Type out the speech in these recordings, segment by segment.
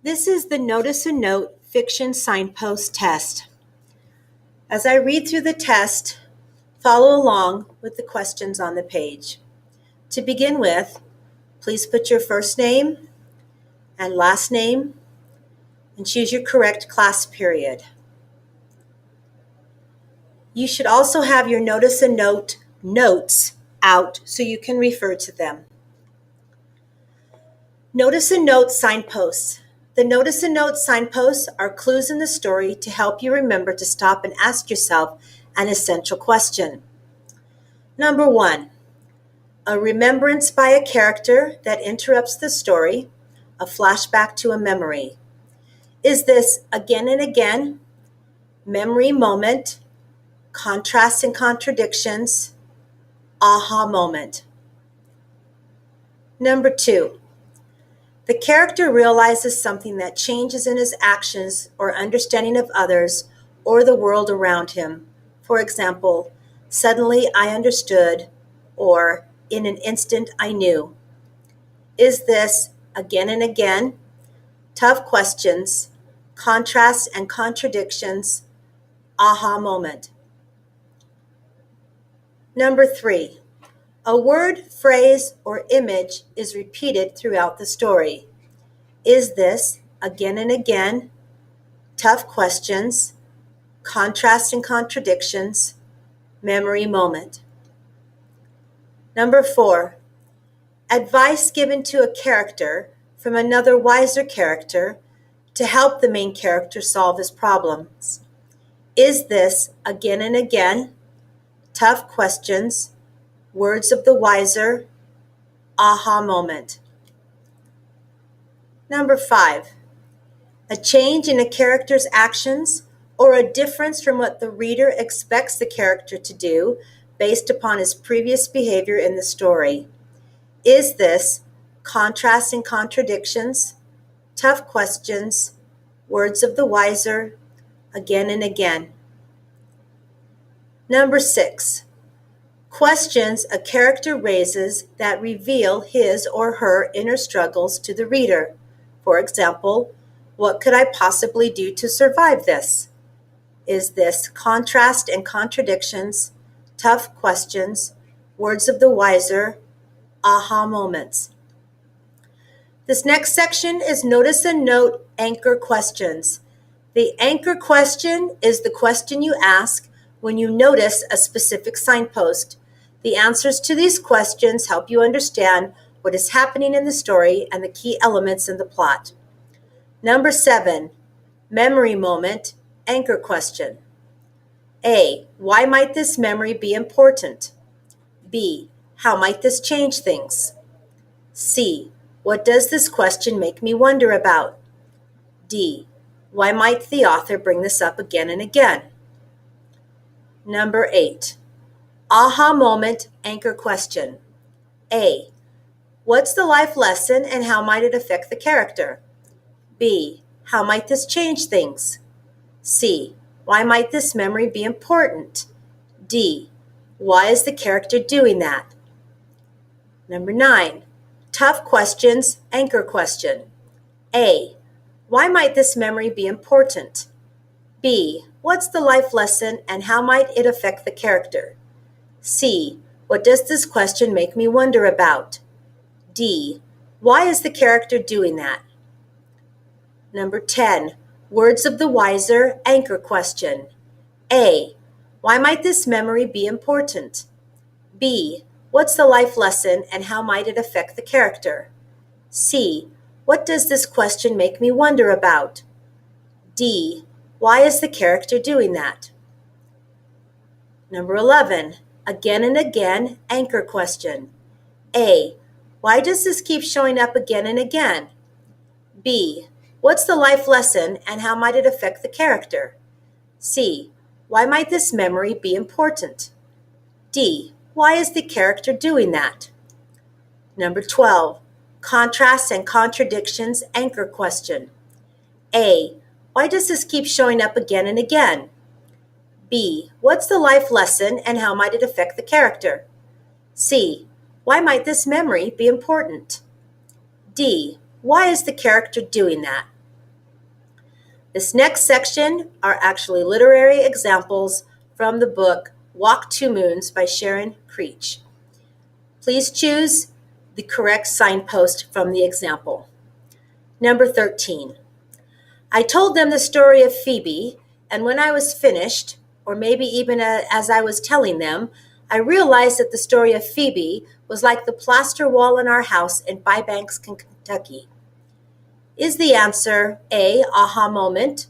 This is the Notice a Note Fiction Signpost test. As I read through the test, follow along with the questions on the page. To begin with, please put your first name and last name and choose your correct class period. You should also have your Notice a Note notes out so you can refer to them. Notice a Note signposts. The Notice a Note signposts are clues in the story to help you remember to stop and ask yourself an essential question. Number 1, a remembrance by a character that interrupts the story, a flashback to a memory. Is this again and again, memory moment, contrasts and contradictions, aha moment? Number 2, the character realizes something that changes in his actions or understanding of others or the world around him. For example, suddenly I understood, or in an instant I knew. Is this again and again, tough questions, contrasts and contradictions, aha moment? Number 3, a word, phrase, or image is repeated throughout the story. Is this again and again, tough questions, contrast and contradictions, memory moment? Number 4, advice given to a character from another wiser character to help the main character solve his problems. Is this again and again, tough questions, words of the wiser, aha moment? Number 5, a change in a character's actions or a difference from what the reader expects the character to do based upon his previous behavior in the story. Is this contrasts and contradictions, tough questions, words of the wiser, again and again? Number 6, questions a character raises that reveal his or her inner struggles to the reader. For example, what could I possibly do to survive this? Is this contrast and contradictions, tough questions, words of the wiser, aha moments? This next section is Notice a Note anchor questions. The anchor question is the question you ask when you notice a specific signpost. The answers to these questions help you understand what is happening in the story and the key elements in the plot. Number 7, memory moment, anchor question. A, why might this memory be important? B, how might this change things? C, what does this question make me wonder about? D, why might the author bring this up again and again? Number 8, aha moment, anchor question. A, what's the life lesson and how might it affect the character? B, how might this change things? C, why might this memory be important? D, why is the character doing that? Number 9, tough questions, anchor question. A, why might this memory be important? B, what's the life lesson and how might it affect the character? C, what does this question make me wonder about? D, why is the character doing that? Number 10, words of the wiser, anchor question. A, why might this memory be important? B, what's the life lesson and how might it affect the character? C, what does this question make me wonder about? D, why is the character doing that? Number 11, again and again, anchor question. A, why does this keep showing up again and again? B, what's the life lesson and how might it affect the character? C, why might this memory be important? D, why is the character doing that? Number 12, contrasts and contradictions, anchor question. A, why does this keep showing up again and again? B, what's the life lesson and how might it affect the character? C, why might this memory be important? D, why is the character doing that? This next section are actually literary examples from the book Walk Two Moons by Sharon Creech. Please choose the correct signpost from the example. Number 13. I told them the story of Phoebe, and when I was finished, or maybe even as I was telling them, I realized that the story of Phoebe was like the plaster wall in our house in Bybanks, Kentucky. Is the answer A, aha moment,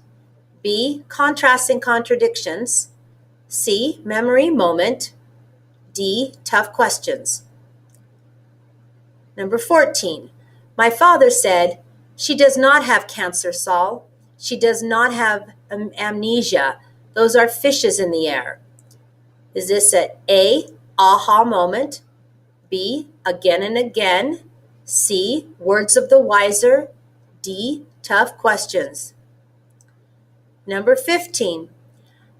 B, contrasts and contradictions, C, memory moment, D, tough questions? Number 14. My father said, she does not have cancer, Saul. She does not have amnesia. Those are fishes in the air. Is this A, aha moment, B, again and again, C, words of the wiser, D, tough questions? Number 15.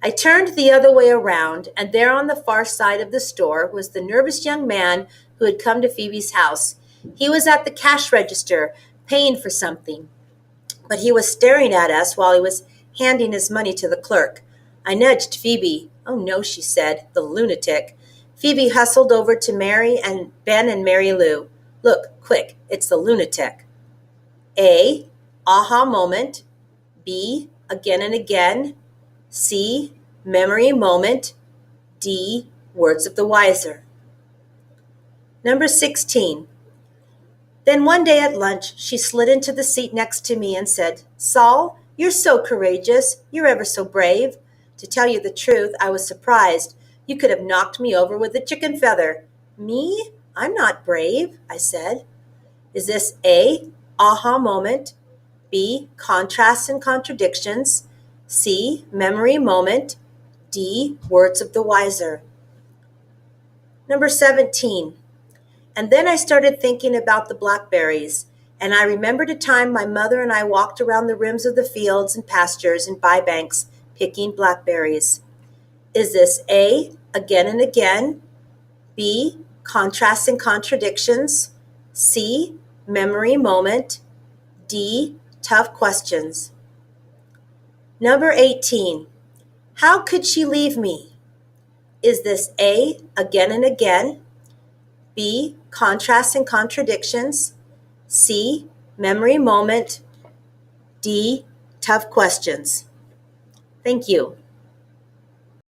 I turned the other way around, and there on the far side of the store was the nervous young man who had come to Phoebe's house. He was at the cash register, paying for something, but he was staring at us while he was handing his money to the clerk. I nudged Phoebe. Oh no, she said, the lunatic. Phoebe hustled over to Mary and Ben and Mary Lou. Look, quick, it's the lunatic. A, aha moment. B, again and again. C, memory moment. D, words of the wiser. Number 16. Then one day at lunch, she slid into the seat next to me and said, Saul, you're so courageous. You're ever so brave. To tell you the truth, I was surprised. You could have knocked me over with a chicken feather. Me? I'm not brave, I said. Is this A, aha moment, B, contrasts and contradictions, C, memory moment, D, words of the wiser? Number 17. And then I started thinking about the blackberries, and I remembered a time my mother and I walked around the rims of the fields and pastures in Bybanks picking blackberries. Is this A, again and again, B, contrasts and contradictions, C, memory moment, D, tough questions? Number 18. How could she leave me? Is this A, again and again, B, contrasts and contradictions, C, memory moment, D, tough questions? Thank you.